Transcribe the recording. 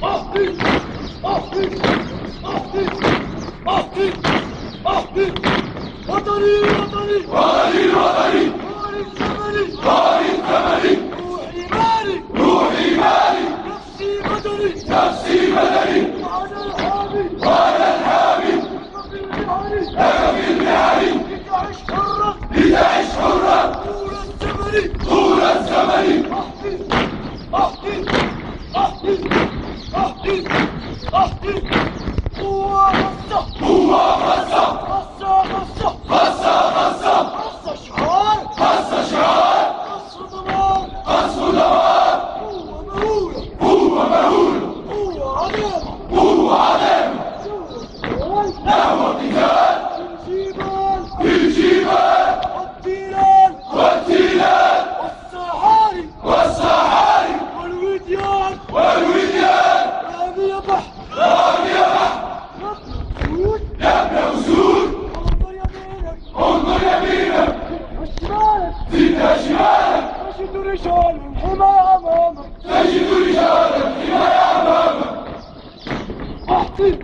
وطني وطني وطني وطني طاري الثمن روحي مالي روحي مالي نفسي بدني نفسي بدني وأنا الحامي لك في النهار لتعش حرا لتعش حرا طول الزمن أحكي أحكي أحكي أحكي قوة غصة قوة غصة غصة غصة غصة غصة غصة شعار غصة شعار قصف ضمان قصف دمار قوة مهولة قوة مهولة قوة عظيمة قوة عظيمة نحو القتال في الجبال في الجبال والتلال والتلال والصحاري والصحاري والوديان والوديان رامي بحر رامي بحر يا ابن أسود يا ابن يمينك انظر يمينك وشمالك زدها شمالك تجد رجال الحماية أمامك تجد رجال الحماية أمامك أحكي